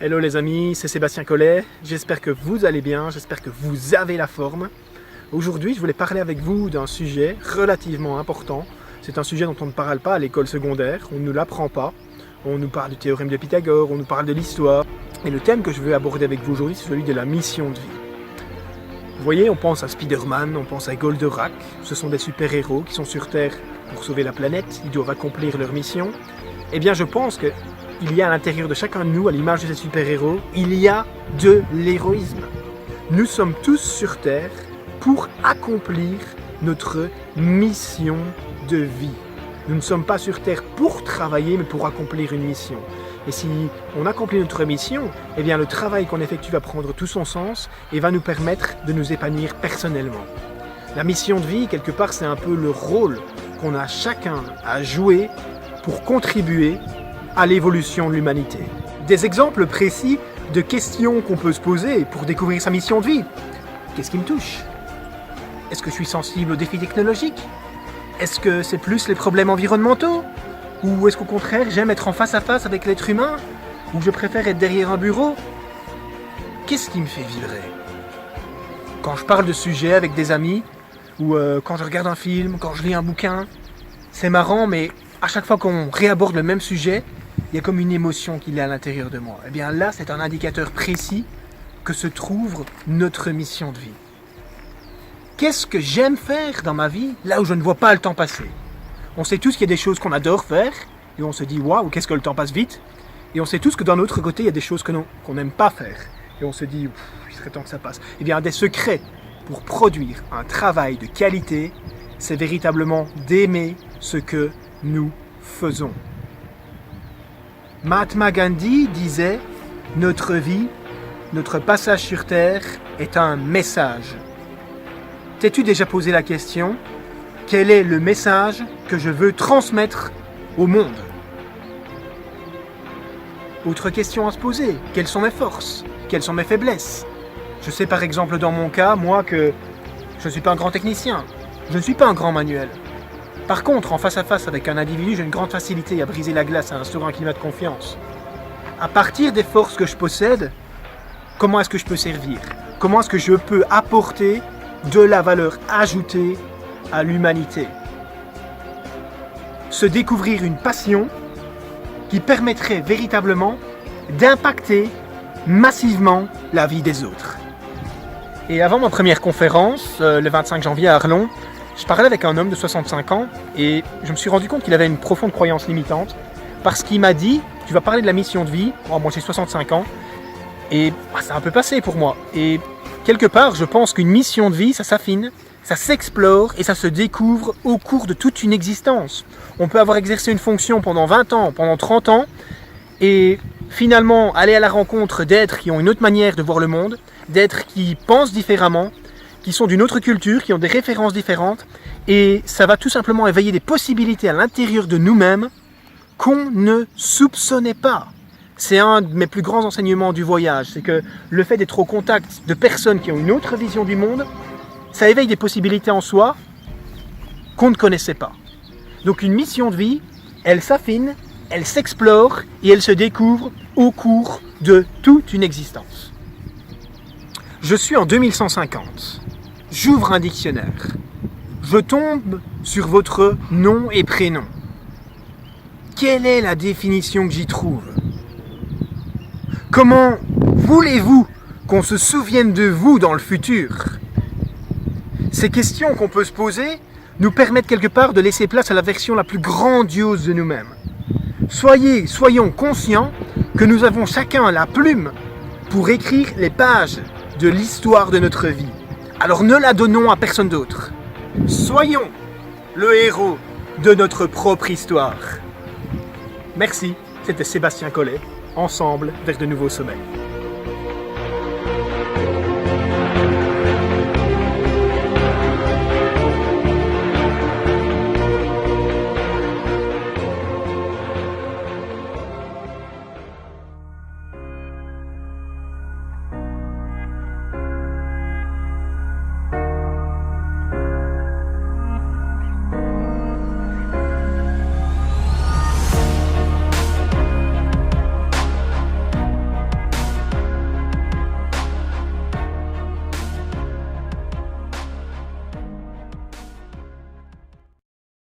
Hello les amis, c'est Sébastien Collet. J'espère que vous allez bien, j'espère que vous avez la forme. Aujourd'hui, je voulais parler avec vous d'un sujet relativement important. C'est un sujet dont on ne parle pas à l'école secondaire, on ne nous l'apprend pas. On nous parle du théorème de Pythagore, on nous parle de l'histoire. Et le thème que je veux aborder avec vous aujourd'hui, c'est celui de la mission de vie. Vous voyez, on pense à Spider-Man, on pense à Goldorak. Ce sont des super-héros qui sont sur Terre pour sauver la planète, ils doivent accomplir leur mission. Eh bien, je pense qu'il y a à l'intérieur de chacun de nous, à l'image de ces super-héros, il y a de l'héroïsme. Nous sommes tous sur Terre pour accomplir notre mission de vie. Nous ne sommes pas sur Terre pour travailler, mais pour accomplir une mission. Et si on accomplit notre mission, eh bien le travail qu'on effectue va prendre tout son sens et va nous permettre de nous épanouir personnellement. La mission de vie, quelque part, c'est un peu le rôle qu'on a chacun à jouer pour contribuer à l'évolution de l'humanité. Des exemples précis de questions qu'on peut se poser pour découvrir sa mission de vie. Qu'est-ce qui me touche? Est-ce que je suis sensible aux défis technologiques? Est-ce que c'est plus les problèmes environnementaux? Ou est-ce qu'au contraire, j'aime être en face à face avec l'être humain? Ou je préfère être derrière un bureau? Qu'est-ce qui me fait vibrer? Quand je parle de sujets avec des amis, ou quand je regarde un film, quand je lis un bouquin, c'est marrant, mais à chaque fois qu'on réaborde le même sujet, il y a comme une émotion qui est à l'intérieur de moi. Et bien là, c'est un indicateur précis que se trouve notre mission de vie. Qu'est-ce que j'aime faire dans ma vie, là où je ne vois pas le temps passer? On sait tous qu'il y a des choses qu'on adore faire, et on se dit « Waouh, qu'est-ce que le temps passe vite !» Et on sait tous que d'un autre côté, il y a des choses qu'on n'aime pas faire. Et on se dit « Il serait temps que ça passe !» Eh bien, un des secrets pour produire un travail de qualité, c'est véritablement d'aimer ce que nous faisons. Mahatma Gandhi disait « Notre vie, notre passage sur Terre est un message. » T'es-tu déjà posé la question ? Quel est le message que je veux transmettre au monde? Autre question à se poser, quelles sont mes forces? Quelles sont mes faiblesses? Je sais par exemple dans mon cas, moi, que je ne suis pas un grand technicien, je ne suis pas un grand manuel. Par contre, en face à face avec un individu, j'ai une grande facilité à briser la glace, à instaurer un climat de confiance. À partir des forces que je possède, comment est-ce que je peux servir? Comment est-ce que je peux apporter de la valeur ajoutée à l'humanité? Se découvrir une passion qui permettrait véritablement d'impacter massivement la vie des autres. Et avant ma première conférence, le 25 janvier à Arlon, je parlais avec un homme de 65 ans et je me suis rendu compte qu'il avait une profonde croyance limitante parce qu'il m'a dit « Tu vas parler de la mission de vie ». Moi j'ai 65 ans et c'est un peu passé pour moi. Et quelque part, je pense qu'une mission de vie, ça s'affine, ça s'explore et ça se découvre au cours de toute une existence. On peut avoir exercé une fonction pendant 20 ans, pendant 30 ans, et finalement aller à la rencontre d'êtres qui ont une autre manière de voir le monde, d'êtres qui pensent différemment, qui sont d'une autre culture, qui ont des références différentes, et ça va tout simplement éveiller des possibilités à l'intérieur de nous-mêmes qu'on ne soupçonnait pas. C'est un de mes plus grands enseignements du voyage, c'est que le fait d'être au contact de personnes qui ont une autre vision du monde, ça éveille des possibilités en soi qu'on ne connaissait pas. Donc une mission de vie, elle s'affine, elle s'explore et elle se découvre au cours de toute une existence. Je suis en 2150. J'ouvre un dictionnaire. Je tombe sur votre nom et prénom. Quelle est la définition que j'y trouve? Comment voulez-vous qu'on se souvienne de vous dans le futur? Ces questions qu'on peut se poser nous permettent quelque part de laisser place à la version la plus grandiose de nous-mêmes. Soyons conscients que nous avons chacun la plume pour écrire les pages de l'histoire de notre vie. Alors ne la donnons à personne d'autre. Soyons le héros de notre propre histoire. Merci, c'était Sébastien Collet, ensemble vers de nouveaux sommets.